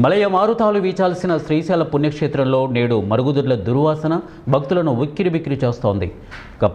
మలయ మారుతాలు వీచాల్సిన శ్రీశైల పుణ్యక్షేత్రంలో నేడు మరుగుదొడ్ల దుర్వాసన భక్తులను ఉక్కిరిబిక్కిరి చేస్తోంది.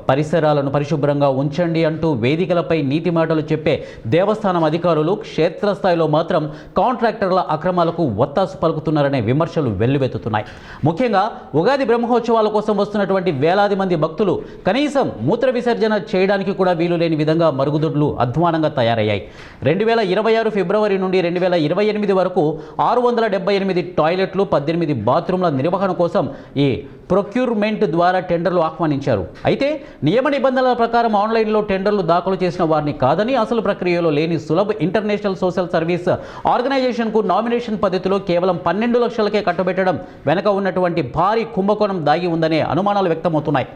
పరిసరాలను పరిశుభ్రంగా ఉంచండి అంటూ వేదికలపై నీతి మాటలు చెప్పే దేవస్థానం అధికారులు క్షేత్రస్థాయిలో మాత్రం కాంట్రాక్టర్ల అక్రమాలకు ఒత్తాసు పలుకుతున్నారనే విమర్శలు వెల్లువెత్తుతున్నాయి. ముఖ్యంగా ఉగాది బ్రహ్మోత్సవాల కోసం వస్తున్నటువంటి వేలాది మంది భక్తులు కనీసం మూత్ర విసర్జన చేయడానికి కూడా వీలు లేని విధంగా మరుగుదొడ్లు అధ్వానంగా తయారయ్యాయి. 2026 ఫిబ్రవరి నుండి 2028 వరకు 678 టాయిలెట్లు, 18 బాత్రూమ్ల నిర్వహణ కోసం ఈ ప్రొక్యూర్మెంట్ ద్వారా టెండర్లు ఆహ్వానించారు. అయితే నియమ నిబంధనల ప్రకారం ఆన్లైన్లో టెండర్లు దాఖలు చేసిన వారిని కాదని అసలు ప్రక్రియలో లేని సులభ్ ఇంటర్నేషనల్ సోషల్ సర్వీస్ ఆర్గనైజేషన్కు నామినేషన్ పద్ధతిలో కేవలం 12 లక్షలకే కట్టబెట్టడం వెనక ఉన్నటువంటి భారీ కుంభకోణం దాగి ఉందనే అనుమానాలు వ్యక్తమవుతున్నాయి.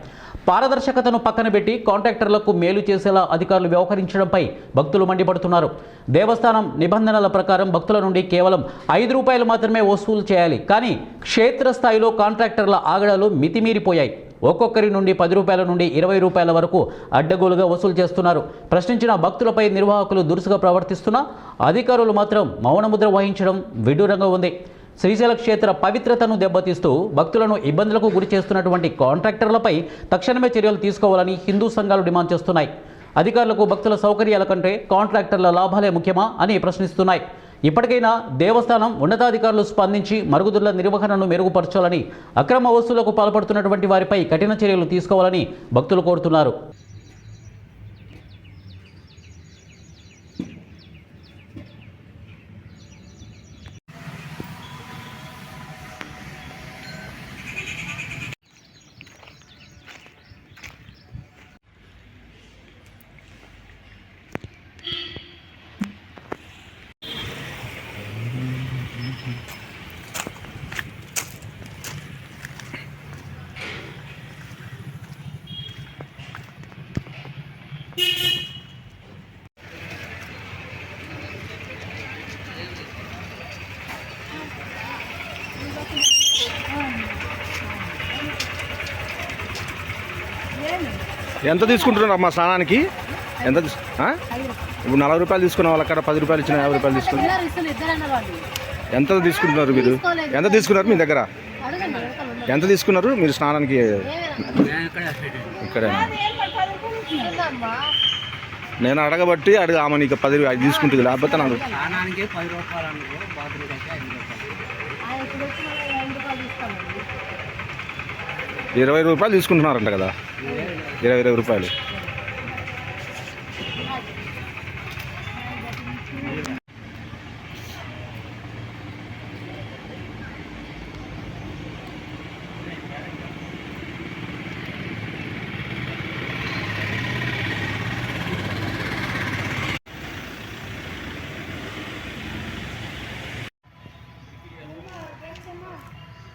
పారదర్శకతను పక్కన పెట్టి కాంట్రాక్టర్లకు మేలు చేసేలా అధికారులు వ్యవహరించడంపై భక్తులు మండిపడుతున్నారు. దేవస్థానం నిబంధనల ప్రకారం భక్తుల నుండి కేవలం ₹5 మాత్రమే వసూలు చేయాలి. కానీ క్షేత్రస్థాయిలో కాంట్రాక్టర్ల ఆగడాలు మితిమీరిపోయాయి. ఒక్కొక్కరి నుండి ₹10 నుండి ₹20 వరకు అడ్డగోలుగా వసూలు చేస్తున్నారు. ప్రశ్నించిన భక్తులపై నిర్వాహకులు దురుసుగా ప్రవర్తిస్తున్నా అధికారులు మాత్రం మౌనముద్ర వహించడం విడ్డూరంగా ఉంది. శ్రీశైల క్షేత్ర పవిత్రతను దెబ్బతీస్తూ భక్తులను ఇబ్బందులకు గురి చేస్తున్నటువంటి కాంట్రాక్టర్లపై తక్షణమే చర్యలు తీసుకోవాలని హిందూ సంఘాలు డిమాండ్ చేస్తున్నాయి. అధికారులకు భక్తుల సౌకర్యాల కంటే కాంట్రాక్టర్ల లాభాలే ముఖ్యమా అని ప్రశ్నిస్తున్నాయి. ఇప్పటికైనా దేవస్థానం ఉన్నతాధికారులు స్పందించి మరుగుదొడ్ల నిర్వహణను మెరుగుపరచాలని, అక్రమ వసూళ్లకు పాల్పడుతున్నటువంటి వారిపై కఠిన చర్యలు తీసుకోవాలని భక్తులు కోరుతున్నారు. ఎంత తీసుకుంటున్నారు అమ్మా స్నానానికి? ఎంత ఇప్పుడు ₹40 తీసుకున్న వాళ్ళ అక్కడ ₹10 ఇచ్చిన ₹50 తీసుకున్నారు. ఎంత తీసుకుంటున్నారు మీరు? ఎంత తీసుకున్నారు మీ దగ్గర? ఎంత తీసుకున్నారు మీరు స్నానానికి? ఇక్కడ నేను అడగబట్టి ఆమె నీకు 10 తీసుకుంటుంది, లేకపోతే నాకు ₹20 తీసుకుంటున్నారంట కదా. ₹20